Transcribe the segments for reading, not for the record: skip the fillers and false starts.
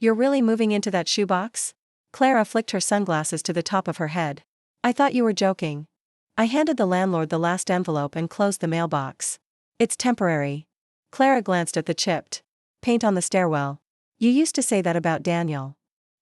You're really moving into that shoebox? Clara flicked her sunglasses to the top of her head. I thought you were joking. I handed the landlord the last envelope and closed the mailbox. It's temporary. Clara glanced at the chipped paint on the stairwell. You used to say that about Daniel.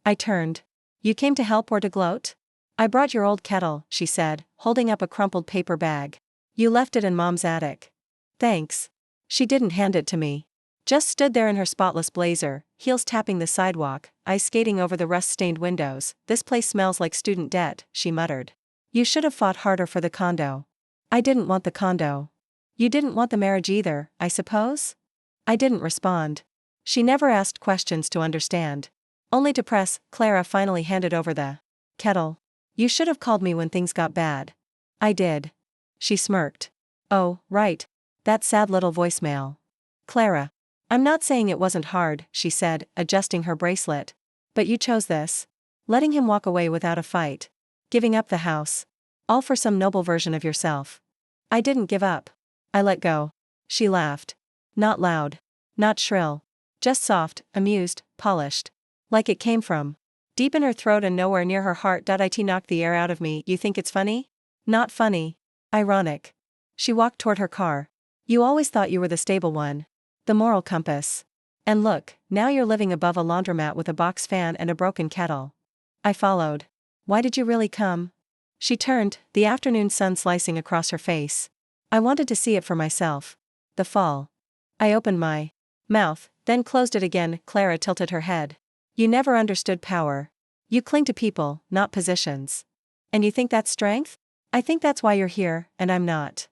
I turned. You came to help or to gloat? I brought your old kettle, she said, holding up a crumpled paper bag. You left it in Mom's attic. Thanks. She didn't hand it to me. Just stood there in her spotless blazer, heels tapping the sidewalk, eyes skating over the rust-stained windows. This place smells like student debt, she muttered. You should have fought harder for the condo. I didn't want the condo. You didn't want the marriage either, I suppose? I didn't respond. She never asked questions to understand. Only to press. Clara finally handed over the kettle. You should have called me when things got bad. I did. She smirked. Oh, right. That sad little voicemail. Clara. I'm not saying it wasn't hard, she said, adjusting her bracelet. But you chose this. Letting him walk away without a fight. Giving up the house. All for some noble version of yourself. I didn't give up. I let go. She laughed. Not loud. Not shrill. Just soft, amused, polished. Like it came from deep in her throat and nowhere near her heart. It knocked the air out of me. You think it's funny? Not funny. Ironic. She walked toward her car. You always thought you were the stable one. The moral compass. And look, now you're living above a laundromat with a box fan and a broken kettle. I followed. Why did you really come? She turned, the afternoon sun slicing across her face. I wanted to see it for myself. The fall. I opened my mouth, then closed it again. Clara tilted her head. You never understood power. You cling to people, not positions. And you think that's strength? I think that's why you're here, and I'm not.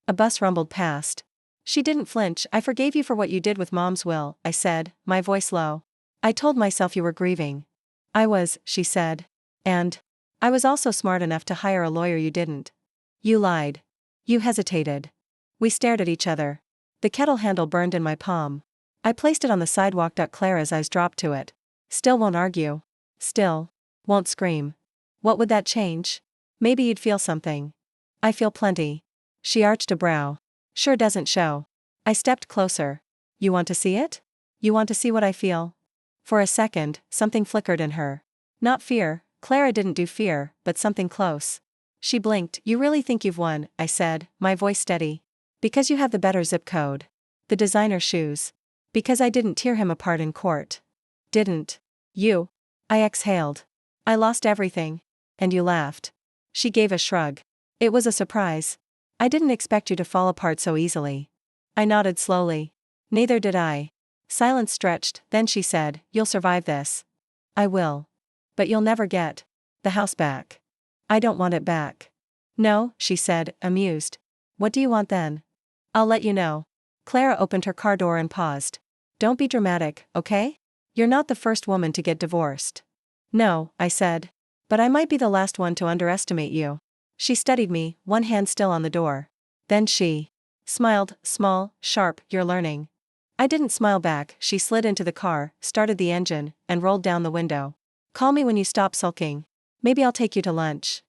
A bus rumbled past. She didn't flinch. I forgave you for what you did with Mom's will, I said, my voice low. I told myself you were grieving. I was, she said. And I was also smart enough to hire a lawyer. You didn't. You lied. You hesitated. We stared at each other. The kettle handle burned in my palm. I placed it on the sidewalk. Clara's eyes dropped to it. Still won't argue. Still won't scream. What would that change? Maybe you'd feel something. I feel plenty. She arched a brow. Sure doesn't show. I stepped closer. You want to see it? You want to see what I feel? For a second, something flickered in her. Not fear. Clara didn't do fear, but something close. She blinked. You really think you've won, I said, my voice steady. Because you have the better zip code. The designer shoes. Because I didn't tear him apart in court. Didn't you? I exhaled. I lost everything. And you laughed. She gave a shrug. It was a surprise. I didn't expect you to fall apart so easily. I nodded slowly. Neither did I. Silence stretched, then she said, You'll survive this. I will. But you'll never get the house back. I don't want it back. No, she said, amused. What do you want then? I'll let you know. Clara opened her car door and paused. Don't be dramatic, okay? You're not the first woman to get divorced. No, I said. But I might be the last one to underestimate you. She studied me, one hand still on the door. Then she smiled, small, sharp. You're learning. I didn't smile back. She slid into the car, started the engine, and rolled down the window. Call me when you stop sulking. Maybe I'll take you to lunch.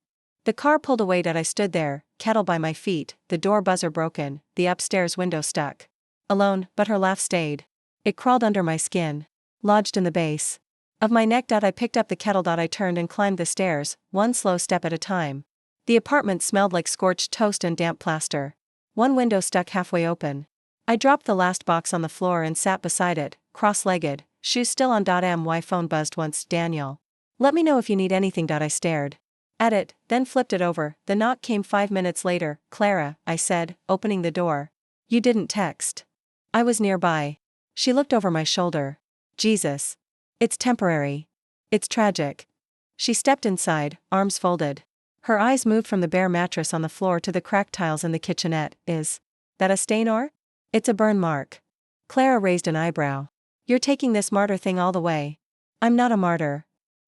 The car pulled away. I stood there, kettle by my feet, the door buzzer broken, the upstairs window stuck. Alone, but her laugh stayed. It crawled under my skin. Lodged in the base of my neck. I picked up the kettle. I turned and climbed the stairs, one slow step at a time. The apartment smelled like scorched toast and damp plaster. One window stuck halfway open. I dropped the last box on the floor and sat beside it, cross-legged, shoes still on. My phone buzzed once. Daniel. Let me know if you need anything. I stared at it, then flipped it over. The knock came 5 minutes later. Clara, I said, opening the door. You didn't text. I was nearby. She looked over my shoulder. Jesus. It's temporary. It's tragic. She stepped inside, arms folded. Her eyes moved from the bare mattress on the floor to the cracked tiles in the kitchenette. Is that a stain or? It's a burn mark. Clara raised an eyebrow. You're taking this martyr thing all the way. I'm not a martyr.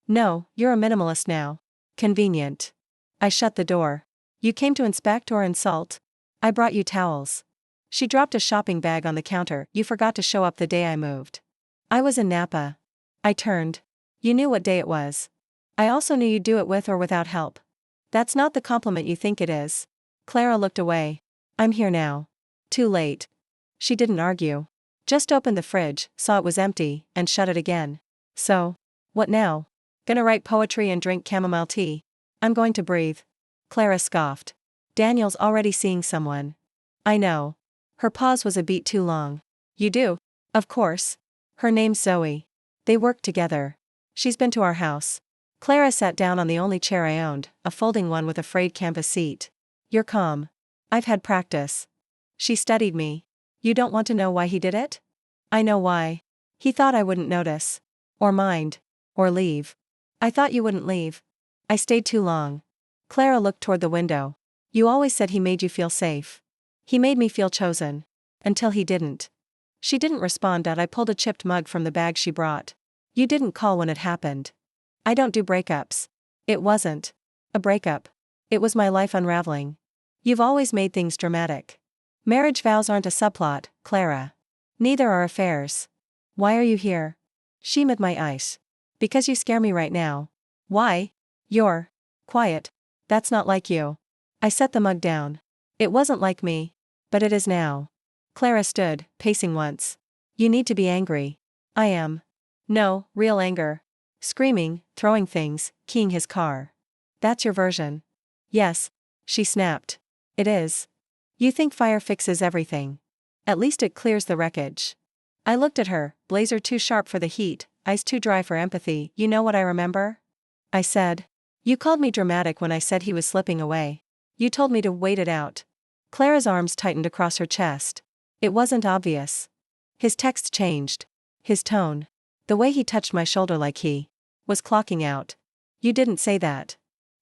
No, you're a minimalist now. Convenient. I shut the door. You came to inspect or insult? I brought you towels. She dropped a shopping bag on the counter. You forgot to show up the day I moved. I was in Napa. I turned. You knew what day it was. I also knew you'd do it with or without help. That's not the compliment you think it is. Clara looked away. I'm here now. Too late. She didn't argue. Just opened the fridge, saw it was empty, and shut it again. So, what now? Gonna write poetry and drink chamomile tea. I'm going to breathe. Clara scoffed. Daniel's already seeing someone. I know. Her pause was a beat too long. You do? Of course. Her name's Zoe. They work together. She's been to our house. Clara sat down on the only chair I owned, a folding one with a frayed canvas seat. You're calm. I've had practice. She studied me. You don't want to know why he did it? I know why. He thought I wouldn't notice. Or mind. Or leave. I thought you wouldn't leave. I stayed too long. Clara looked toward the window. You always said he made you feel safe. He made me feel chosen. Until he didn't. She didn't respond. I pulled a chipped mug from the bag she brought. You didn't call when it happened. I don't do breakups. It wasn't a breakup. It was my life unraveling. You've always made things dramatic. Marriage vows aren't a subplot, Clara. Neither are affairs. Why are you here? She met my eyes. Because you scare me right now. Why? You're quiet. That's not like you. I set the mug down. It wasn't like me. But it is now. Clara stood, pacing once. You need to be angry. I am. No, real anger. Screaming, throwing things, keying his car. That's your version. Yes. She snapped. It is. You think fire fixes everything. At least it clears the wreckage. I looked at her, blazer too sharp for the heat, eyes too dry for empathy. You know what I remember? I said. You called me dramatic when I said he was slipping away. You told me to wait it out. Clara's arms tightened across her chest. It wasn't obvious. His text changed. His tone. The way he touched my shoulder like he was clocking out. You didn't say that.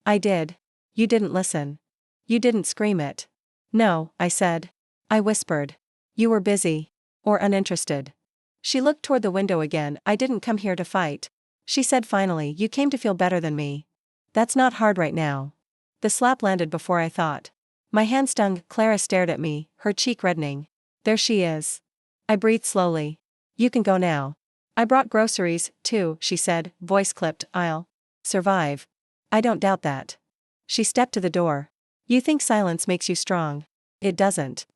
I did. You didn't listen. You didn't scream it. No, I said. I whispered. You were busy. Or uninterested. She looked toward the window again. I didn't come here to fight. She said finally. You came to feel better than me. That's not hard right now. The slap landed before I thought. My hand stung. Clara stared at me, her cheek reddening. There she is. I breathed slowly. You can go now. I brought groceries, too, she said, voice clipped. I'll survive. I don't doubt that. She stepped to the door. You think silence makes you strong. It doesn't.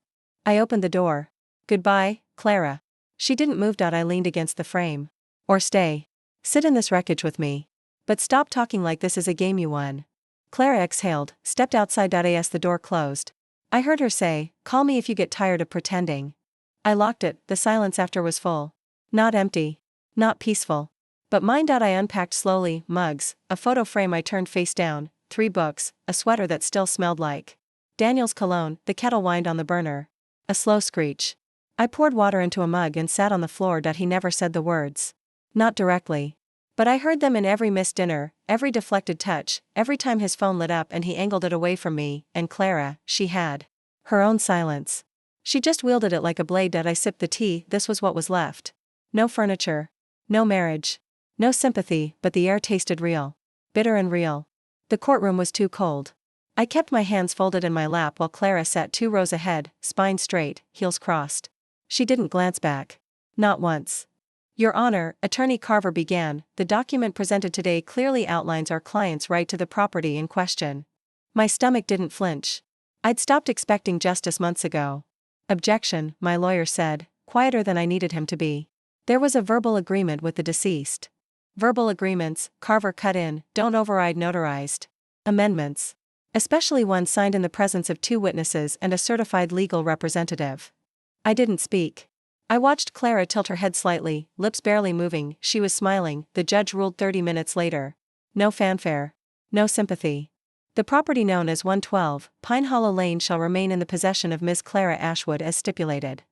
I opened the door. Goodbye, Clara. She didn't move. I leaned against the frame. Or stay. Sit in this wreckage with me. But stop talking like this is a game you won. Clara exhaled, stepped outside. As the door closed. I heard her say, call me if you get tired of pretending. I locked it. The silence after was full. Not empty. Not peaceful. But mine. I unpacked slowly, mugs, a photo frame I turned face down, 3 books, a sweater that still smelled like Daniel's cologne. The kettle whined on the burner. A slow screech. I poured water into a mug and sat on the floor. He never said the words. Not directly. But I heard them in every missed dinner, every deflected touch, every time his phone lit up and he angled it away from me. And Clara, she had her own silence. She just wielded it like a blade. I sipped the tea. This was what was left. No furniture. No marriage. No sympathy, but the air tasted real. Bitter and real. The courtroom was too cold. I kept my hands folded in my lap while Clara sat 2 rows ahead, spine straight, heels crossed. She didn't glance back. Not once. Your Honor, Attorney Carver began, the document presented today clearly outlines our client's right to the property in question. My stomach didn't flinch. I'd stopped expecting justice months ago. Objection, my lawyer said, quieter than I needed him to be. There was a verbal agreement with the deceased. Verbal agreements, Carver cut in, don't override notarized amendments. Especially one signed in the presence of 2 witnesses and a certified legal representative. I didn't speak. I watched Clara tilt her head slightly, lips barely moving. She was smiling. The judge ruled 30 minutes later. No fanfare. No sympathy. The property known as 112 Pine Hollow Lane shall remain in the possession of Ms. Clara Ashwood as stipulated.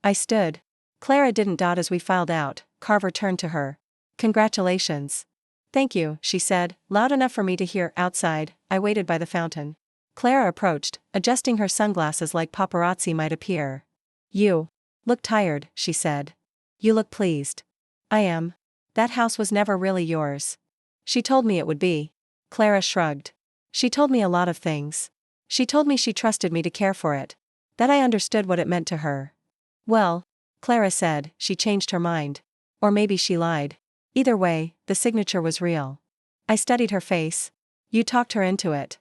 I stood. Clara didn't dot as we filed out. Carver turned to her. Congratulations. Thank you, she said, loud enough for me to hear. Outside, I waited by the fountain. Clara approached, adjusting her sunglasses like paparazzi might appear. You look tired, she said. You look pleased. I am. That house was never really yours. She told me it would be. Clara shrugged. She told me a lot of things. She told me she trusted me to care for it. That I understood what it meant to her. Well, Clara said, she changed her mind. Or maybe she lied. Either way, the signature was real. I studied her face. You talked her into it.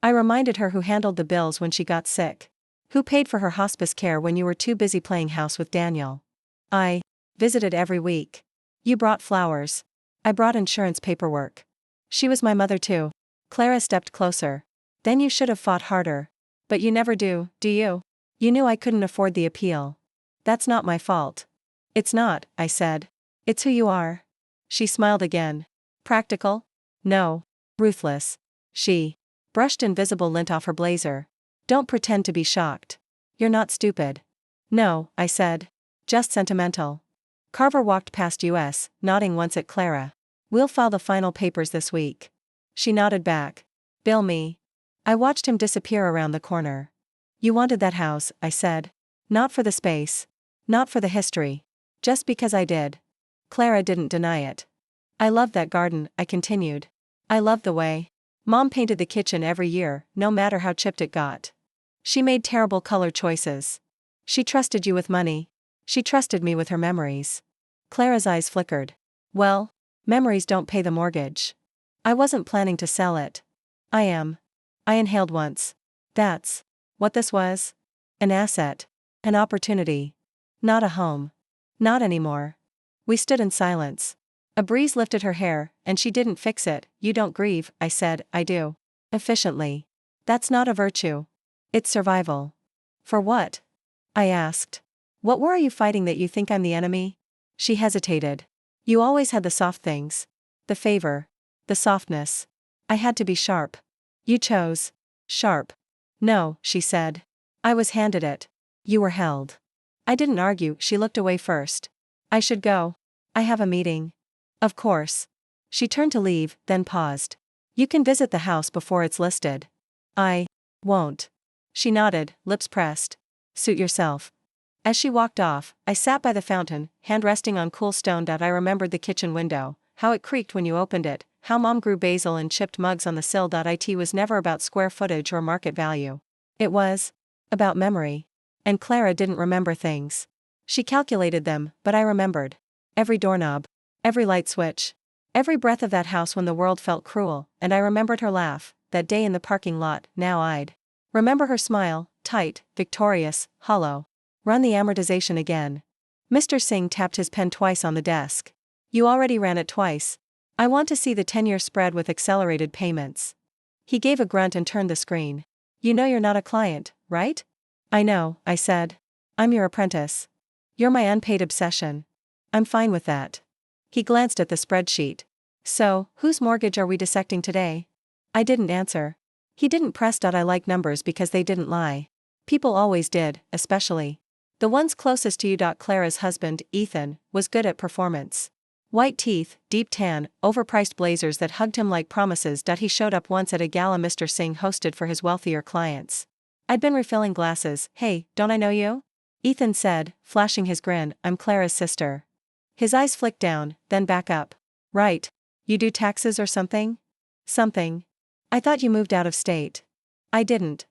I reminded her who handled the bills when she got sick. Who paid for her hospice care when you were too busy playing house with Daniel. I visited every week. You brought flowers. I brought insurance paperwork. She was my mother too. Clara stepped closer. Then you should have fought harder. But you never do you? You knew I couldn't afford the appeal. That's not my fault. It's not, I said. It's who you are. She smiled again. Practical? No. Ruthless. She brushed invisible lint off her blazer. Don't pretend to be shocked. You're not stupid. No, I said. Just sentimental. Carver walked past us, nodding once at Clara. We'll file the final papers this week. She nodded back. Bill me. I watched him disappear around the corner. You wanted that house, I said. Not for the space. Not for the history. Just because I did. Clara didn't deny it. I loved that garden, I continued. I loved the way Mom painted the kitchen every year, no matter how chipped it got. She made terrible color choices. She trusted you with money. She trusted me with her memories. Clara's eyes flickered. Well, memories don't pay the mortgage. I wasn't planning to sell it. I am. I inhaled once. That's what this was? An asset. An opportunity. Not a home. Not anymore. We stood in silence. A breeze lifted her hair, and she didn't fix it. You don't grieve, I said, I do. Efficiently. That's not a virtue. It's survival. For what? I asked. What war are you fighting that you think I'm the enemy? She hesitated. You always had the soft things. The favor. The softness. I had to be sharp. You chose. Sharp. No, she said. I was handed it. You were held. I didn't argue. She looked away first. I should go. I have a meeting. Of course. She turned to leave, then paused. You can visit the house before it's listed. I won't. She nodded, lips pressed. Suit yourself. As she walked off, I sat by the fountain, hand resting on cool stone. I remembered the kitchen window, how it creaked when you opened it, how Mom grew basil and chipped mugs on the sill. It was never about square footage or market value. It was about memory. And Clara didn't remember things. She calculated them, but I remembered. Every doorknob. Every light switch. Every breath of that house when the world felt cruel, and I remembered her laugh, that day in the parking lot. Now I'd remember her smile, tight, victorious, hollow. Run the amortization again. Mr. Singh tapped his pen twice on the desk. You already ran it twice. I want to see the 10-year spread with accelerated payments. He gave a grunt and turned the screen. You know you're not a client, right? I know, I said. I'm your apprentice. You're my unpaid obsession. I'm fine with that. He glanced at the spreadsheet. So, whose mortgage are we dissecting today? I didn't answer. He didn't press. I like numbers because they didn't lie. People always did, especially the ones closest to you. Clara's husband, Ethan, was good at performance. White teeth, deep tan, overpriced blazers that hugged him like promises. He showed up once at a gala Mr. Singh hosted for his wealthier clients. I'd been refilling glasses. Hey, don't I know you? Ethan said, flashing his grin. I'm Clara's sister. His eyes flicked down, then back up. Right. You do taxes or something? Something. I thought you moved out of state. I didn't.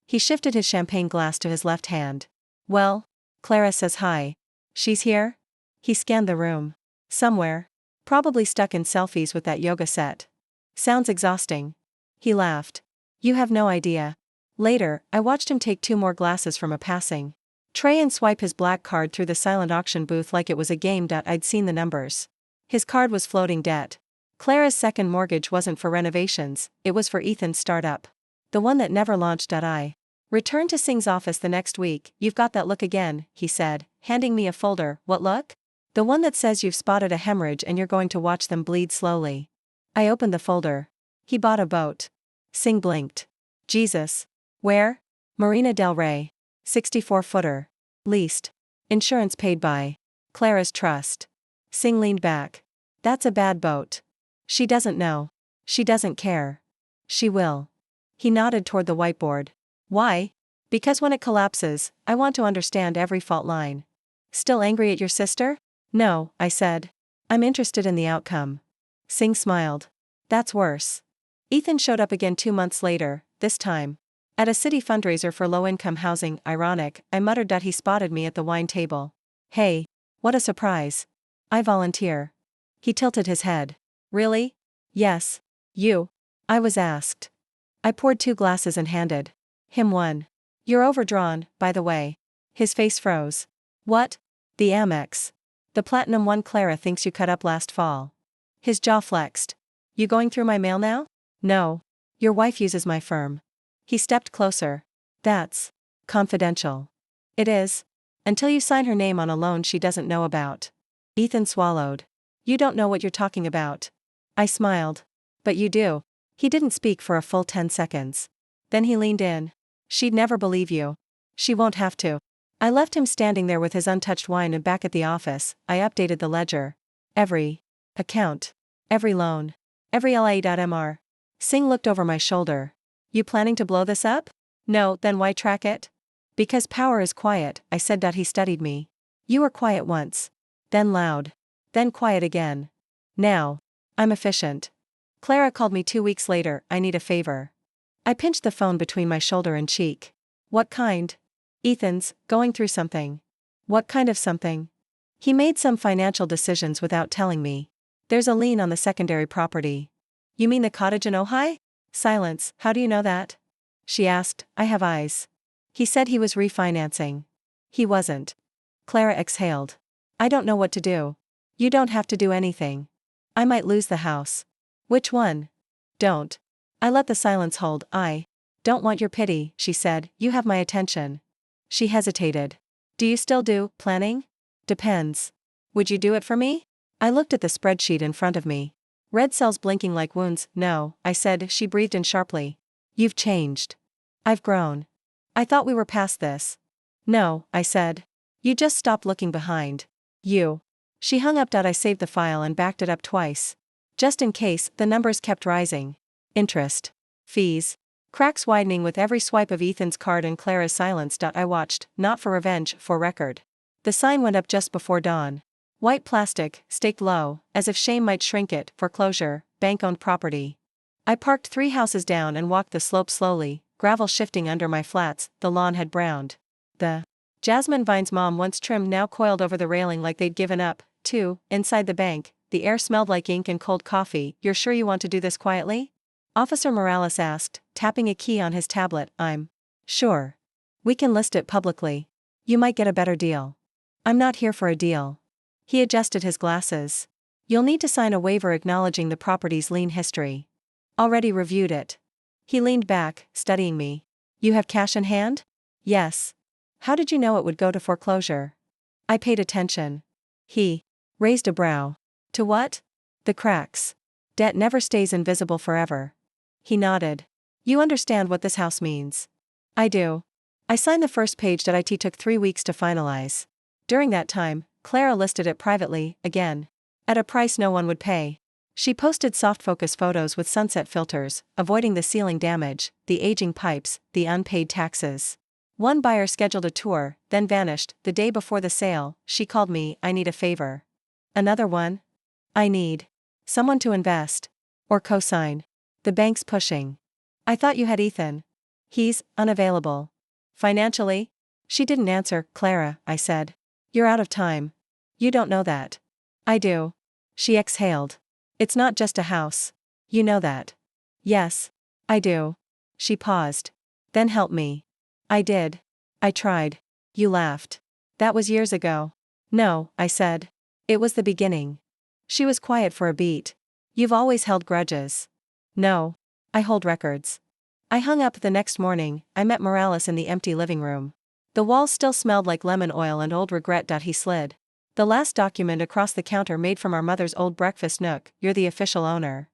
He shifted his champagne glass to his left hand. Well, Clara says hi. She's here? He scanned the room. Somewhere. Probably stuck in selfies with that yoga set. Sounds exhausting. He laughed. You have no idea. Later, I watched him take 2 more glasses from a passing tray and swipe his black card through the silent auction booth like it was a game. I'd seen the numbers. His card was floating debt. Clara's second mortgage wasn't for renovations, it was for Ethan's startup. The one that never launched. I returned to Singh's office the next week. You've got that look again, he said, handing me a folder. What look? The one that says you've spotted a hemorrhage and you're going to watch them bleed slowly. I opened the folder. He bought a boat. Singh blinked. Jesus. Where? Marina del Rey. 64-footer. Leased. Insurance paid by Clara's trust. Singh leaned back. That's a bad boat. She doesn't know. She doesn't care. She will. He nodded toward the whiteboard. Why? Because when it collapses, I want to understand every fault line. Still angry at your sister? No, I said. I'm interested in the outcome. Singh smiled. That's worse. Ethan showed up again 2 months later, this time at a city fundraiser for low-income housing. Ironic, I muttered. He spotted me at the wine table. Hey, what a surprise. I volunteer. He tilted his head. Really? Yes. You? I was asked. I poured 2 glasses and handed him one. You're overdrawn, by the way. His face froze. What? The Amex. The platinum one Clara thinks you cut up last fall. His jaw flexed. You going through my mail now? No. Your wife uses my firm. He stepped closer. That's confidential. It is. Until you sign her name on a loan she doesn't know about. Ethan swallowed. You don't know what you're talking about. I smiled. But you do. He didn't speak for a full 10 seconds. Then he leaned in. She'd never believe you. She won't have to. I left him standing there with his untouched wine, and back at the office, I updated the ledger. Every account. Every loan. Every LA.MR. Singh looked over my shoulder. You planning to blow this up? No, then why track it? Because power is quiet, I said. He studied me. You were quiet once. Then loud. Then quiet again. Now. I'm efficient. Clara called me 2 weeks later. I need a favor. I pinched the phone between my shoulder and cheek. What kind? Ethan's going through something. What kind of something? He made some financial decisions without telling me. There's a lien on the secondary property. You mean the cottage in Ojai? Silence. How do you know that? She asked. I have eyes. He said he was refinancing. He wasn't. Clara exhaled. I don't know what to do. You don't have to do anything. I might lose the house. Which one? Don't. I let the silence hold. I don't want your pity, she said. You have my attention. She hesitated. Do you still do planning? Depends. Would you do it for me? I looked at the spreadsheet in front of me. Red cells blinking like wounds. No, I said. She breathed in sharply. You've changed. I've grown. I thought we were past this. No, I said. You just stopped looking behind. You. She hung up. I saved the file and backed it up twice. Just in case. The numbers kept rising. Interest. Fees. Cracks widening with every swipe of Ethan's card and Clara's silence. I watched, not for revenge, for record. The sign went up just before dawn. White plastic, staked low, as if shame might shrink it. Foreclosure, bank-owned property. I parked 3 houses down and walked the slope slowly, gravel shifting under my flats. The lawn had browned. The jasmine vines Mom once trimmed now coiled over the railing like they'd given up. Too, inside the bank, the air smelled like ink and cold coffee. You're sure you want to do this quietly? Officer Morales asked, tapping a key on his tablet. I'm sure. We can list it publicly. You might get a better deal. I'm not here for a deal. He adjusted his glasses. You'll need to sign a waiver acknowledging the property's lien history. Already reviewed it. He leaned back, studying me. You have cash in hand? Yes. How did you know it would go to foreclosure? I paid attention. He raised a brow. To what? The cracks. Debt never stays invisible forever. He nodded. You understand what this house means. I do. I signed the first page. It took 3 weeks to finalize. During that time, Clara listed it privately, again. At a price no one would pay. She posted soft focus photos with sunset filters, avoiding the ceiling damage, the aging pipes, the unpaid taxes. One buyer scheduled a tour, then vanished. The day before the sale, she called me. I need a favor. Another one? I need someone to invest. Or co-sign. The bank's pushing. I thought you had Ethan. He's unavailable. Financially? She didn't answer. Clara, I said. You're out of time. You don't know that. I do. She exhaled. It's not just a house. You know that. Yes. I do. She paused. Then help me. I did. I tried. You laughed. That was years ago. No, I said. It was the beginning. She was quiet for a beat. You've always held grudges. No. I hold records. I hung up. The next morning, I met Morales in the empty living room. The walls still smelled like lemon oil and old regret. He slid the last document across the counter made from our mother's old breakfast nook. You're the official owner.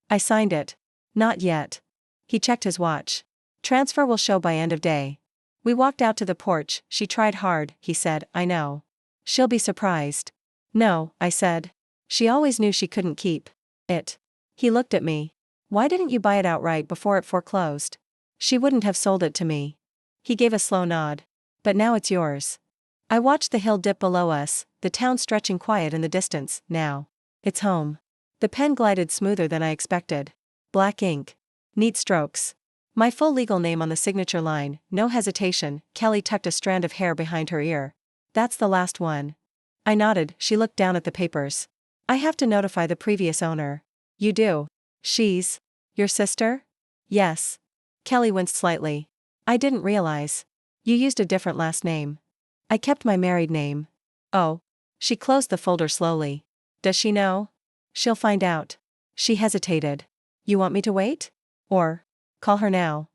I signed it. Not yet. He checked his watch. Transfer will show by end of day. We walked out to the porch. She tried hard, he said. I know. She'll be surprised. No, I said. She always knew she couldn't keep it. He looked at me. Why didn't you buy it outright before it foreclosed? She wouldn't have sold it to me. He gave a slow nod. But now it's yours. I watched the hill dip below us, the town stretching quiet in the distance. Now it's home. The pen glided smoother than I expected. Black ink. Neat strokes. My full legal name on the signature line. No hesitation. Kelly tucked a strand of hair behind her ear. That's the last one. I nodded. She looked down at the papers. I have to notify the previous owner. You do? She's your sister? Yes. Kelly winced slightly. I didn't realize. You used a different last name. I kept my married name. Oh. She closed the folder slowly. Does she know? She'll find out. She hesitated. You want me to wait? Or call her now?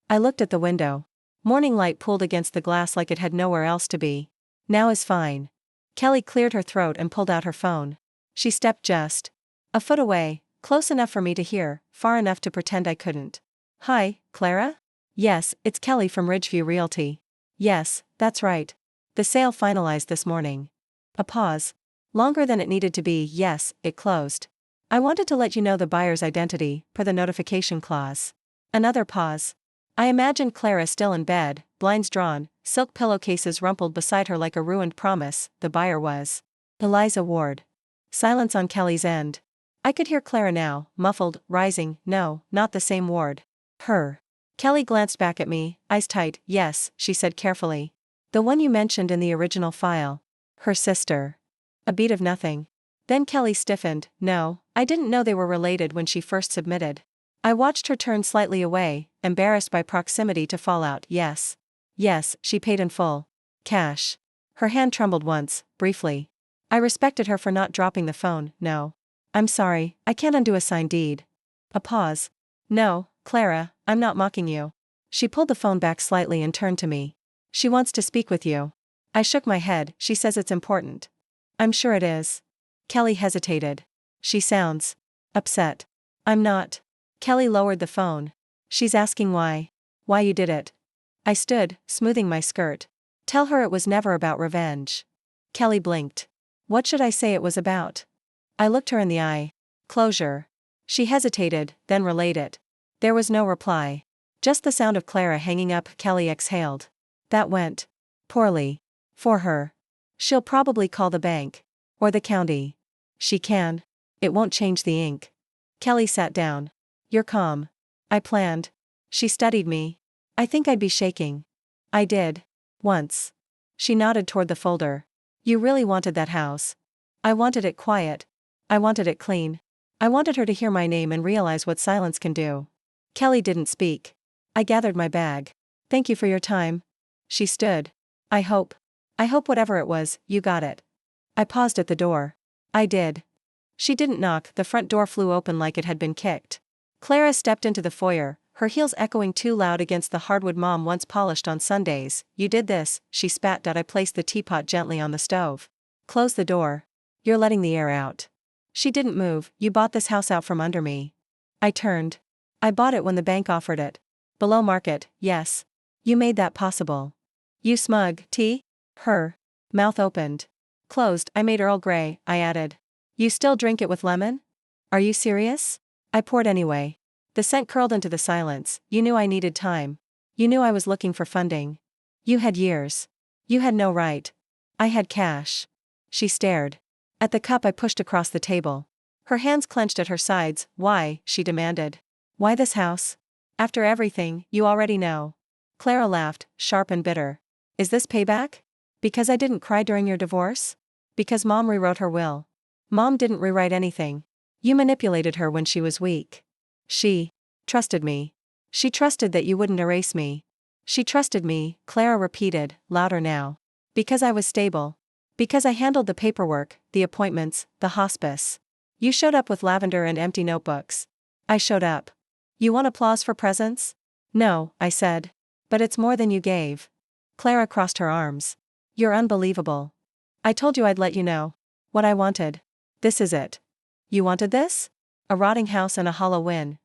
I looked at the window. Morning light pooled against the glass like it had nowhere else to be. Now is fine. Kelly cleared her throat and pulled out her phone. She stepped just a foot away, close enough for me to hear, far enough to pretend I couldn't. Hi, Clara? Yes, it's Kelly from Ridgeview Realty. Yes, that's right. The sale finalized this morning. A pause. Longer than it needed to be. Yes, it closed. I wanted to let you know the buyer's identity, per the notification clause. Another pause. I imagined Clara still in bed, blinds drawn, silk pillowcases rumpled beside her like a ruined promise. The buyer was Eliza Ward. Silence on Kelly's end. I could hear Clara now, muffled, rising. No, not the same Ward. Her. Kelly glanced back at me, eyes tight. Yes, she said carefully. The one you mentioned in the original file. Her sister. A beat of nothing. Then Kelly stiffened. No, I didn't know they were related when she first submitted. I watched her turn slightly away, embarrassed by proximity to fallout. Yes. Yes, she paid in full. Cash. Her hand trembled once, briefly. I respected her for not dropping the phone. No. I'm sorry, I can't undo a signed deed. A pause. No, Clara, I'm not mocking you. She pulled the phone back slightly and turned to me. She wants to speak with you. I shook my head. She says it's important. I'm sure it is. Kelly hesitated. She sounds upset. I'm not. Kelly lowered the phone. She's asking why. Why you did it. I stood, smoothing my skirt. Tell her it was never about revenge. Kelly blinked. What should I say it was about? I looked her in the eye. Closure. She hesitated, then relayed it. There was no reply. Just the sound of Clara hanging up. Kelly exhaled. That went poorly. For her. She'll probably call the bank. Or the county. She can. It won't change the ink. Kelly sat down. You're calm. I planned. She studied me. I think I'd be shaking. I did. Once. She nodded toward the folder. You really wanted that house. I wanted it quiet. I wanted it clean. I wanted her to hear my name and realize what silence can do. Kelly didn't speak. I gathered my bag. Thank you for your time. She stood. I hope whatever it was, you got it. I paused at the door. I did. She didn't knock. The front door flew open like it had been kicked. Clara stepped into the foyer, her heels echoing too loud against the hardwood Mom once polished on Sundays. You did this, she spat. I placed the teapot gently on the stove. Close the door. You're letting the air out. She didn't move. You bought this house out from under me. I turned. I bought it when the bank offered it. Below market, yes. You made that possible. You smug, tea? Her mouth opened. Closed. I made Earl Grey, I added. You still drink it with lemon? Are you serious? I poured anyway. The scent curled into the silence. You knew I needed time. You knew I was looking for funding. You had years. You had no right. I had cash. She stared. At the cup I pushed across the table. Her hands clenched at her sides. Why? She demanded. Why this house? After everything, you already know. Clara laughed, sharp and bitter. Is this payback? Because I didn't cry during your divorce? Because Mom rewrote her will. Mom didn't rewrite anything. You manipulated her when she was weak. She trusted me. She trusted that you wouldn't erase me. She trusted me, Clara repeated, louder now. Because I was stable. Because I handled the paperwork, the appointments, the hospice. You showed up with lavender and empty notebooks. I showed up. You want applause for presence? No, I said. But it's more than you gave. Clara crossed her arms. You're unbelievable. I told you I'd let you know. What I wanted. This is it. You wanted this? A rotting house and a hollow win.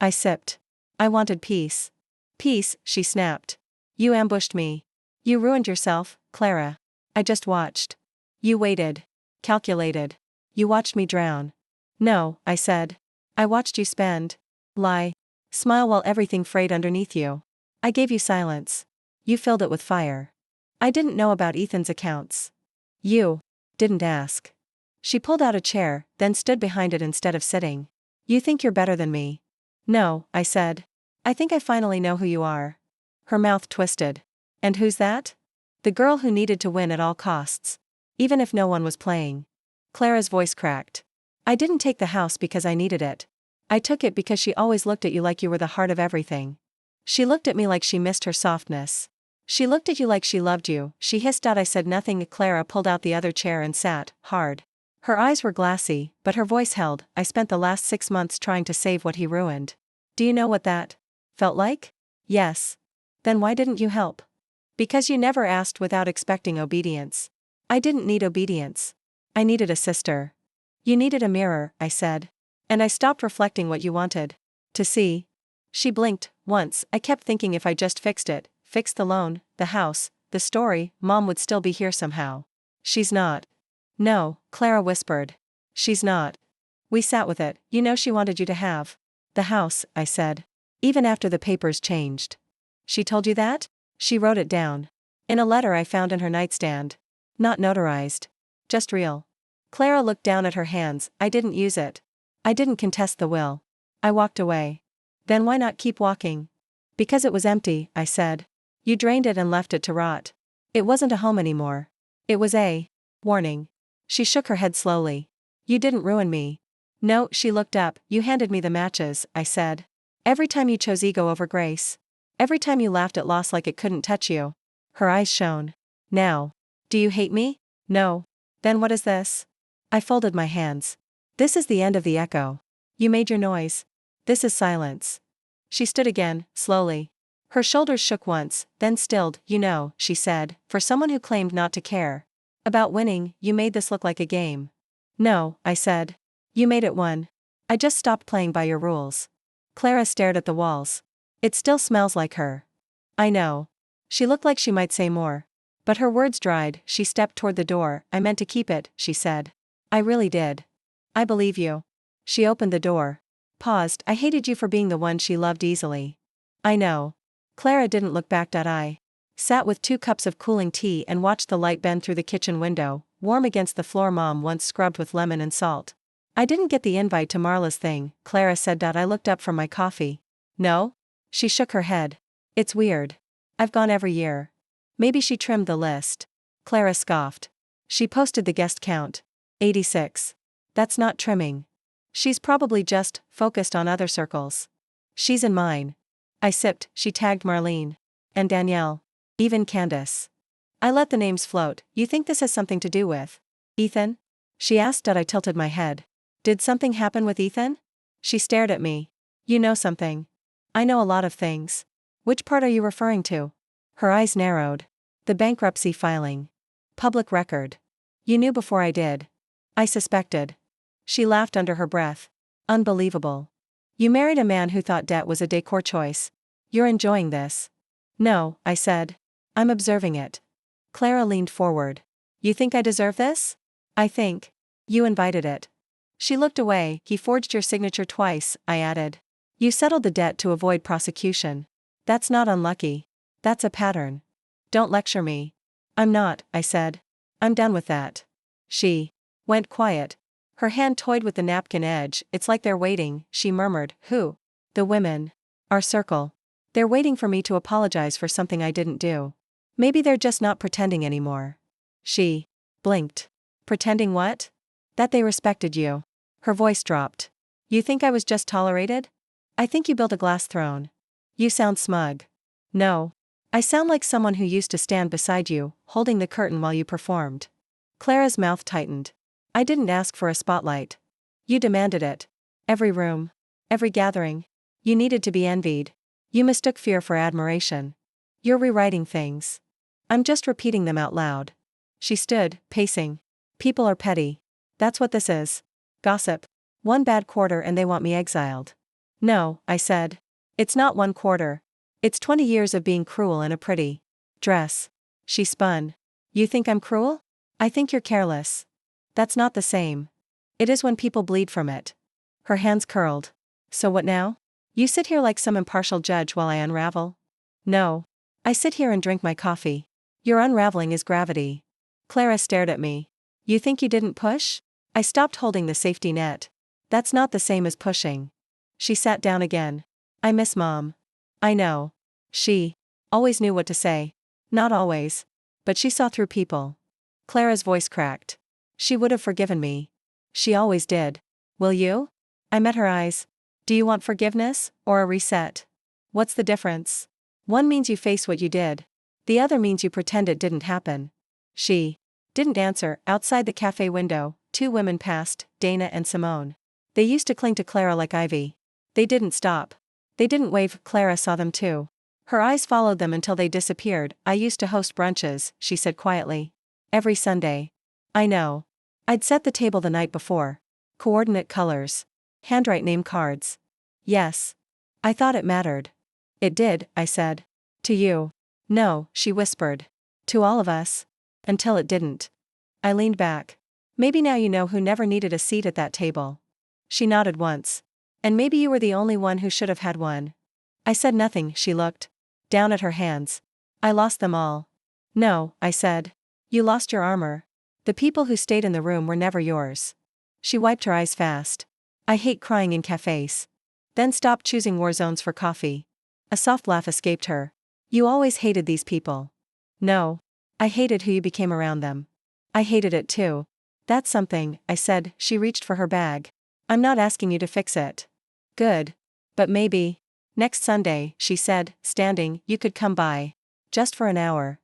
I sipped. I wanted peace. Peace, she snapped. You ambushed me. You ruined yourself, Clara. I just watched. You waited. Calculated. You watched me drown. No, I said. I watched you spend. Lie. Smile while everything frayed underneath you. I gave you silence. You filled it with fire. I didn't know about Ethan's accounts. You didn't ask. She pulled out a chair, then stood behind it instead of sitting. You think you're better than me? No, I said. I think I finally know who you are. Her mouth twisted. And who's that? The girl who needed to win at all costs. Even if no one was playing. Clara's voice cracked. I didn't take the house because I needed it. I took it because she always looked at you like you were the heart of everything. She looked at me like she missed her softness. She looked at you like she loved you. She hissed out. I said nothing. Clara pulled out the other chair and sat, hard. Her eyes were glassy, but her voice held. I spent the last 6 months trying to save what he ruined. Do you know what that felt like? Yes. Then why didn't you help? Because you never asked without expecting obedience. I didn't need obedience. I needed a sister. You needed a mirror, I said. And I stopped reflecting what you wanted to see. She blinked. Once, I kept thinking if I just fixed it, fixed the loan, the house, the story, Mom would still be here somehow. She's not. No, Clara whispered. She's not. We sat with it. You know she wanted you to have the house, I said. Even after the papers changed. She told you that? She wrote it down. In a letter I found in her nightstand. Not notarized. Just real. Clara looked down at her hands. I didn't use it. I didn't contest the will. I walked away. Then why not keep walking? Because it was empty, I said. You drained it and left it to rot. It wasn't a home anymore. It was a warning. She shook her head slowly. You didn't ruin me. No, she looked up. You handed me the matches, I said. Every time you chose ego over grace. Every time you laughed at loss like it couldn't touch you. Her eyes shone. Now. Do you hate me? No. Then what is this? I folded my hands. This is the end of the echo. You made your noise. This is silence. She stood again, slowly. Her shoulders shook once, then stilled. You know, she said, for someone who claimed not to care about winning, you made this look like a game. No, I said. You made it one. I just stopped playing by your rules. Clara stared at the walls. It still smells like her. I know. She looked like she might say more. But her words dried. She stepped toward the door. I meant to keep it, she said. I really did. I believe you. She opened the door. Paused. I hated you for being the one she loved easily. I know. Clara didn't look back. I sat with 2 cups of cooling tea and watched the light bend through the kitchen window, warm against the floor Mom once scrubbed with lemon and salt. I didn't get the invite to Marla's thing, Clara said. I looked up from my coffee. No? She shook her head. It's weird. I've gone every year. Maybe she trimmed the list. Clara scoffed. She posted the guest count. 86. That's not trimming. She's probably just focused on other circles. She's in mine. I sipped. She tagged Marlene. And Danielle. Even Candace. I let the names float. You think this has something to do with Ethan? She asked. I tilted my head. Did something happen with Ethan? She stared at me. You know something. I know a lot of things. Which part are you referring to? Her eyes narrowed. The bankruptcy filing. Public record. You knew before I did. I suspected. She laughed under her breath. Unbelievable. You married a man who thought debt was a decor choice. You're enjoying this. No, I said. I'm observing it. Clara leaned forward. You think I deserve this? I think. You invited it. She looked away. He forged your signature twice, I added. You settled the debt to avoid prosecution. That's not unlucky. That's a pattern. Don't lecture me. I'm not, I said. I'm done with that. She went quiet. Her hand toyed with the napkin edge. It's like they're waiting, she murmured. Who? The women. Our circle. They're waiting for me to apologize for something I didn't do. Maybe they're just not pretending anymore. She blinked. Pretending what? That they respected you. Her voice dropped. You think I was just tolerated? I think you built a glass throne. You sound smug. No. I sound like someone who used to stand beside you, holding the curtain while you performed. Clara's mouth tightened. I didn't ask for a spotlight. You demanded it. Every room. Every gathering. You needed to be envied. You mistook fear for admiration. You're rewriting things. I'm just repeating them out loud. She stood, pacing. People are petty. That's what this is. Gossip. 1 bad quarter and they want me exiled. No, I said. It's not 1 quarter. It's 20 years of being cruel in a pretty dress. She spun. You think I'm cruel? I think you're careless. That's not the same. It is when people bleed from it. Her hands curled. So what now? You sit here like some impartial judge while I unravel? No. I sit here and drink my coffee. Your unraveling is gravity. Clara stared at me. You think you didn't push? I stopped holding the safety net. That's not the same as pushing. She sat down again. I miss Mom. I know. She always knew what to say. Not always. But she saw through people. Clara's voice cracked. She would have forgiven me. She always did. Will you? I met her eyes. Do you want forgiveness, or a reset? What's the difference? One means you face what you did. The other means you pretend it didn't happen. She didn't answer. Outside the cafe window, 2 women passed, Dana and Simone. They used to cling to Clara like ivy. They didn't stop. They didn't wave. Clara saw them too. Her eyes followed them until they disappeared. I used to host brunches, she said quietly. Every Sunday. I know. I'd set the table the night before. Coordinate colors. Handwrite name cards. Yes. I thought it mattered. It did, I said. To you. No, she whispered. To all of us. Until it didn't. I leaned back. Maybe now you know who never needed a seat at that table. She nodded once. And maybe you were the only one who should have had one. I said nothing. She looked down at her hands. I lost them all. No, I said. You lost your armor. The people who stayed in the room were never yours. She wiped her eyes fast. I hate crying in cafes. Then stopped choosing war zones for coffee. A soft laugh escaped her. You always hated these people. No. I hated who you became around them. I hated it too. That's something, I said. She reached for her bag. I'm not asking you to fix it. Good. But maybe. Next Sunday, she said, standing, you could come by. Just for an hour.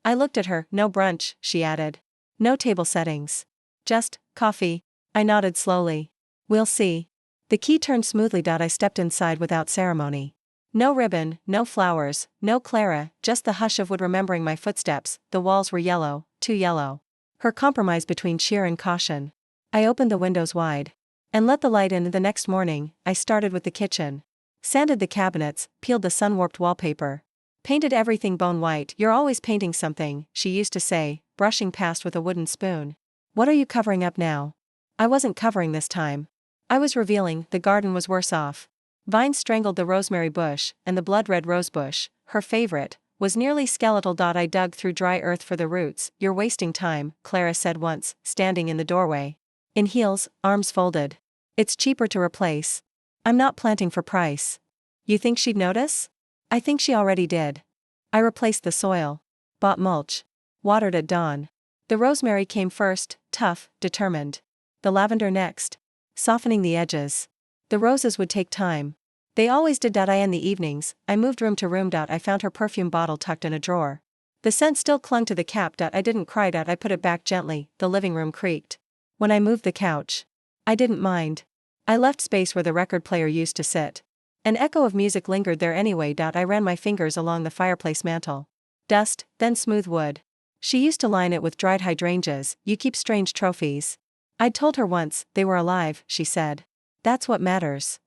I looked at her. No brunch, she added. No table settings. Just coffee. I nodded slowly. We'll see. The key turned smoothly. I stepped inside without ceremony. No ribbon, no flowers, no Clara, just the hush of wood remembering my footsteps. The walls were yellow, too yellow. Her compromise between cheer and caution. I opened the windows wide. And let the light in. The next morning, I started with the kitchen. Sanded the cabinets, peeled the sun-warped wallpaper. Painted everything bone white. You're always painting something, she used to say, brushing past with a wooden spoon. What are you covering up now? I wasn't covering this time. I was revealing. The garden was worse off. Vines strangled the rosemary bush, and the blood-red rosebush, her favorite, was nearly skeletal. I dug through dry earth for the roots. You're wasting time, Clara said once, standing in the doorway. In heels, arms folded. It's cheaper to replace. I'm not planting for price. You think she'd notice? I think she already did. I replaced the soil. Bought mulch. Watered at dawn. The rosemary came first, tough, determined. The lavender next. Softening the edges. The roses would take time. They always did. In the evenings, I moved room to room. I found her perfume bottle tucked in a drawer. The scent still clung to the cap. I didn't cry. I put it back gently. The living room creaked. When I moved the couch. I didn't mind. I left space where the record player used to sit. An echo of music lingered there anyway. I ran my fingers along the fireplace mantel. Dust, then smooth wood. She used to line it with dried hydrangeas. You keep strange trophies. I'd told her once, they were alive, she said. That's what matters.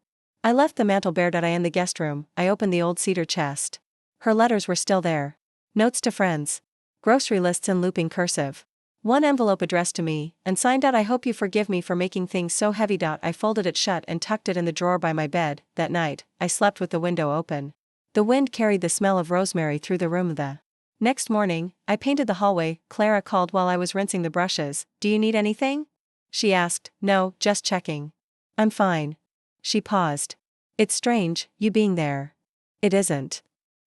I left the mantel bare. In the guest room, I opened the old cedar chest. Her letters were still there. Notes to friends. Grocery lists in looping cursive. One envelope addressed to me, and signed out, I hope you forgive me for making things so heavy. I folded it shut and tucked it in the drawer by my bed. That night, I slept with the window open. The wind carried the smell of rosemary through the room. The next morning, I painted the hallway. Clara called while I was rinsing the brushes. Do you need anything? She asked. No, just checking. I'm fine. She paused. It's strange, you being there. It isn't.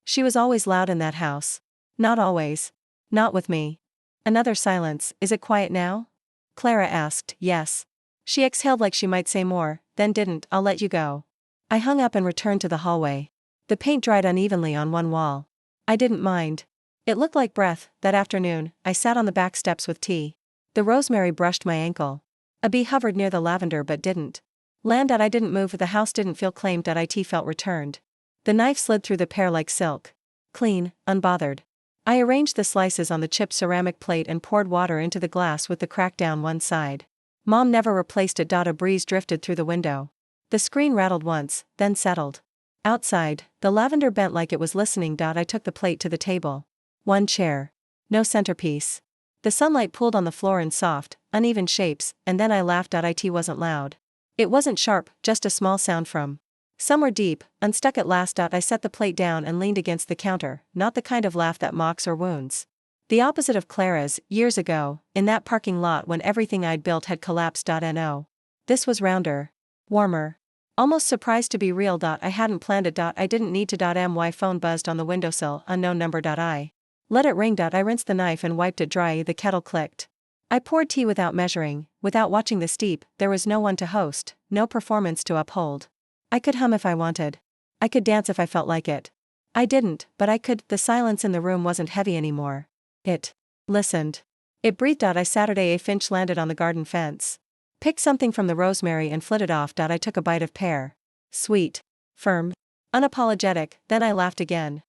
She was always loud in that house. Not always. Not with me. Another silence. Is it quiet now? Clara asked. Yes. She exhaled like she might say more, then didn't. I'll let you go. I hung up and returned to the hallway. The paint dried unevenly on one wall. I didn't mind. It looked like breath. That afternoon, I sat on the back steps with tea. The rosemary brushed my ankle. A bee hovered near the lavender but didn't land. I didn't move. The house didn't feel claimed. It felt returned. The knife slid through the pear like silk. Clean, unbothered. I arranged the slices on the chipped ceramic plate and poured water into the glass with the crack down one side. Mom never replaced it. A breeze drifted through the window. The screen rattled once, then settled. Outside, the lavender bent like it was listening. I took the plate to the table. One chair. No centerpiece. The sunlight pooled on the floor in soft, uneven shapes, and then I laughed. It wasn't loud. It wasn't sharp, just a small sound from somewhere deep, unstuck at last. I set the plate down and leaned against the counter, not the kind of laugh that mocks or wounds. The opposite of Clara's, years ago, in that parking lot when everything I'd built had collapsed. No. This was rounder. Warmer. Almost surprised to be real. I hadn't planned it. I didn't need to. My phone buzzed on the windowsill, unknown number. I let it ring. I rinsed the knife and wiped it dry. The kettle clicked. I poured tea without measuring, without watching the steep. There was no one to host, no performance to uphold. I could hum if I wanted. I could dance if I felt like it. I didn't, but I could. The silence in the room wasn't heavy anymore. It listened. It breathed. Saturday a finch landed on the garden fence. Picked something from the rosemary and flitted off. I took a bite of pear. Sweet. Firm. Unapologetic, then I laughed again.